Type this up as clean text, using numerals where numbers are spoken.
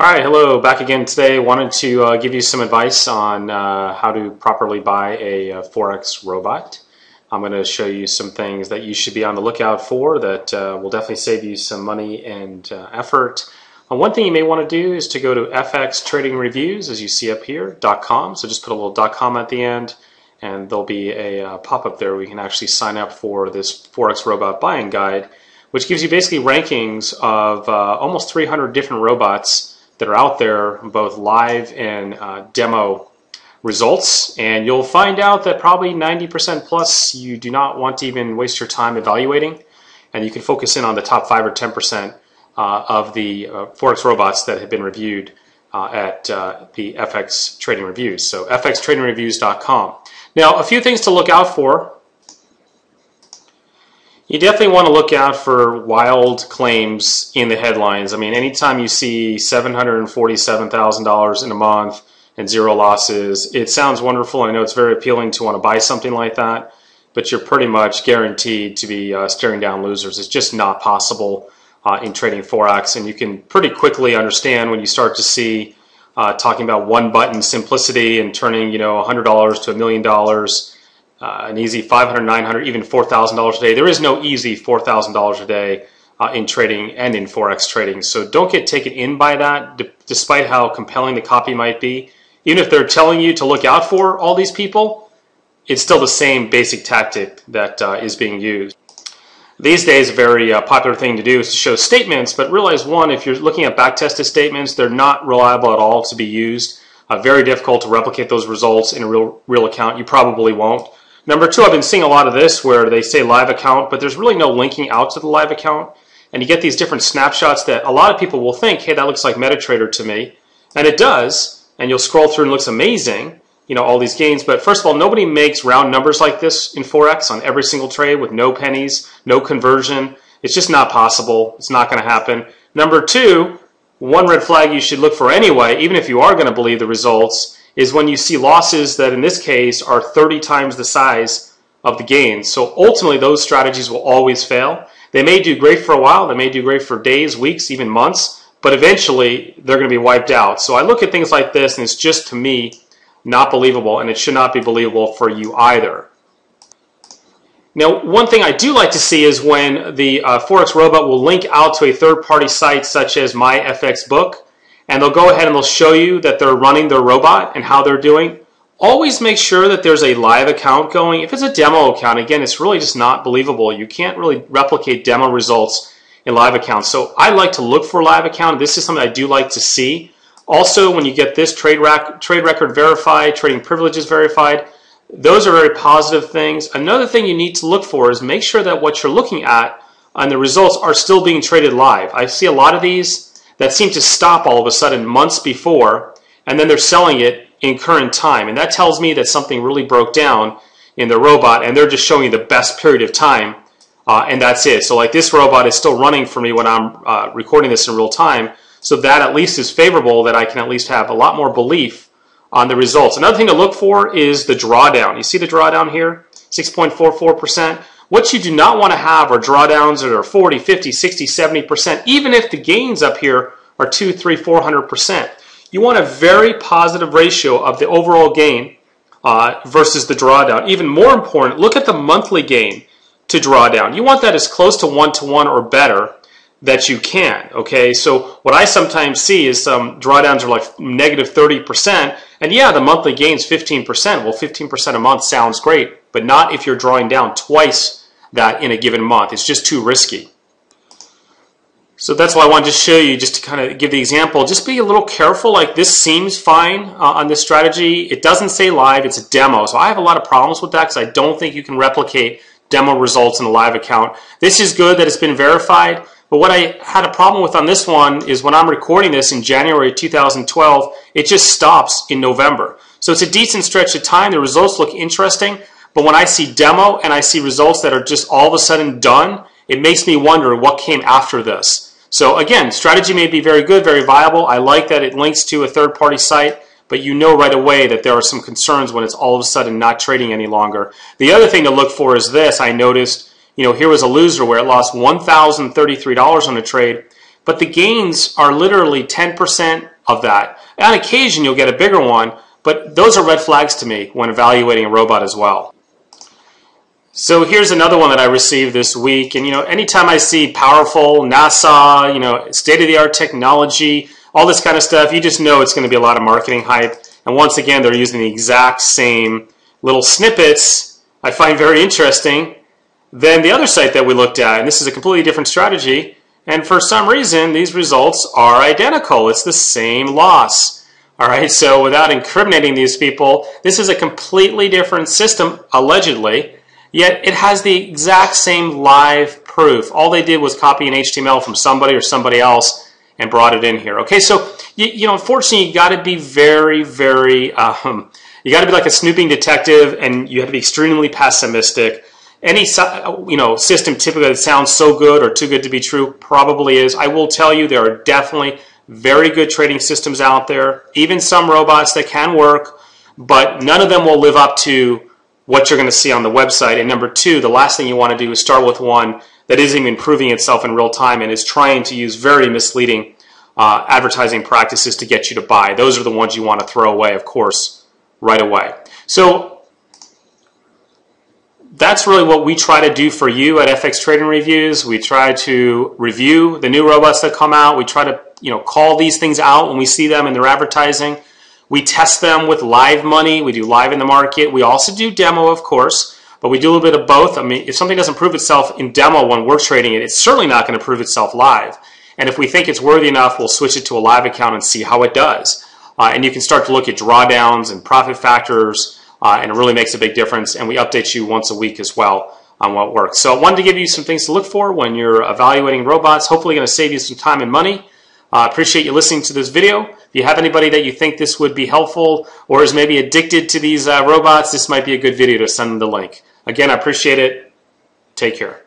All right, hello, back again today. Wanted to give you some advice on how to properly buy a Forex robot. I'm going to show you some things that you should be on the lookout for that will definitely save you some money and effort. One thing you may want to do is to go to FX Trading Reviews, as you see up here, .com. So just put a little .com at the end, and there'll be a pop-up there where you can actually sign up for this Forex robot buying guide, which gives you basically rankings of almost 300 different robots that are out there, both live and demo results, and you'll find out that probably 90% plus you do not want to even waste your time evaluating, and you can focus in on the top 5 or 10% of the Forex robots that have been reviewed at the FX Trading Reviews. So fxtradingreviews.com. Now, a few things to look out for. You definitely want to look out for wild claims in the headlines. I mean, anytime you see $747,000 in a month and 0 losses, it sounds wonderful. I know it's very appealing to want to buy something like that, but you're pretty much guaranteed to be staring down losers. It's just not possible in trading Forex, and you can pretty quickly understand when you start to see talking about one-button simplicity and turning, $100 to $1 million. An easy $500, $900, even $4,000 a day. There is no easy $4,000 a day in trading and in Forex trading. So don't get taken in by that, despite how compelling the copy might be. Even if they're telling you to look out for all these people, it's still the same basic tactic that is being used. These days, a very popular thing to do is to show statements, but realize, one, if you're looking at back-tested statements, they're not reliable at all to be used. Very difficult to replicate those results in a real account. You probably won't. Number 2, I've been seeing a lot of this where they say live account, but there's really no linking out to the live account. And you get these different snapshots that a lot of people will think, hey, that looks like MetaTrader to me. And it does. And you'll scroll through and it looks amazing, all these gains. But first of all, nobody makes round numbers like this in Forex on every single trade with no pennies, no conversion. It's just not possible. It's not going to happen. Number 2, one red flag you should look for anyway, even if you are going to believe the results, is when you see losses that in this case are 30 times the size of the gains. So ultimately those strategies will always fail. They may do great for a while, they may do great for days, weeks, even months, but eventually they're going to be wiped out. So I look at things like this and it's just, to me, not believable, and it should not be believable for you either. Now, one thing I do like to see is when the Forex robot will link out to a third-party site such as MyFXBook, and they'll go ahead and they'll show you that they're running their robot and how they're doing. Always make sure that there's a live account going. If it's a demo account, again, it's really just not believable. You can't really replicate demo results in live accounts. So I like to look for a live account. This is something I do like to see. Also, when you get this trade record verified, trading privileges verified, those are very positive things. Another thing you need to look for is make sure that what you're looking at and the results are still being traded live. I see a lot of these that seem to stop all of a sudden months before, and then they're selling it in current time. And that tells me that something really broke down in the robot, and they're just showing you the best period of time, and that's it. So like this robot is still running for me when I'm recording this in real time, so that at least is favorable, that I can at least have a lot more belief on the results. Another thing to look for is the drawdown. You see the drawdown here, 6.44%. What you do not want to have are drawdowns that are 40, 50, 60, 70%, even if the gains up here are 2, 3, 400%. You want a very positive ratio of the overall gain versus the drawdown. Even more important, look at the monthly gain to drawdown. You want that as close to 1-to-1 or better that you can, okay? So what I sometimes see is some drawdowns are like negative 30%, and yeah, the monthly gain's 15%. Well, 15% a month sounds great, but not if you're drawing down twice that in a given month. It's just too risky. So that's why I wanted to show you, just to kind of give the example. Just be a little careful. Like, this seems fine on this strategy. It doesn't say live, it's a demo. So I have a lot of problems with that because I don't think you can replicate demo results in a live account. This is good that it's been verified, but what I had a problem with on this one is when I'm recording this in January 2012, it just stops in November. So it's a decent stretch of time. The results look interesting. But when I see demo and I see results that are just all of a sudden done, it makes me wonder what came after this. So again, strategy may be very good, very viable. I like that it links to a third-party site, but you know right away that there are some concerns when it's all of a sudden not trading any longer. The other thing to look for is this. I noticed, here was a loser where it lost $1,033 on a trade, but the gains are literally 10% of that. On occasion, you'll get a bigger one, but those are red flags to me when evaluating a robot as well. So here's another one that I received this week, and anytime I see powerful NASA, state-of-the-art technology, all this kind of stuff, you just know it's going to be a lot of marketing hype. And once again, they're using the exact same little snippets I find very interesting than the other site that we looked at. And this is a completely different strategy. And for some reason, these results are identical. It's the same loss. All right, so without incriminating these people, this is a completely different system, allegedly, yet it has the exact same live proof. All they did was copy an HTML from somebody or somebody else and brought it in here. Okay, so unfortunately, you got to be very, very, you got to be like a snooping detective, and you have to be extremely pessimistic. Any system typically that sounds so good or too good to be true probably is. I will tell you there are definitely very good trading systems out there, even some robots that can work, but none of them will live up to what you're going to see on the website. And number two, the last thing you want to do is start with one that isn't even proving itself in real time and is trying to use very misleading advertising practices to get you to buy. Those are the ones you want to throw away, of course, right away. So that's really what we try to do for you at FX Trading Reviews. We try to review the new robots that come out. We try to call these things out when we see them in their advertising. We test them with live money. We do live in the market. We also do demo, of course, but we do a little bit of both. I mean, if something doesn't prove itself in demo when we're trading it, it's certainly not going to prove itself live. And if we think it's worthy enough, we'll switch it to a live account and see how it does. And you can start to look at drawdowns and profit factors, and it really makes a big difference. And we update you once a week as well on what works. So I wanted to give you some things to look for when you're evaluating robots. Hopefully going to save you some time and money. Appreciate you listening to this video. If you have anybody that you think this would be helpful or is maybe addicted to these robots, this might be a good video to send them the link. Again, I appreciate it. Take care.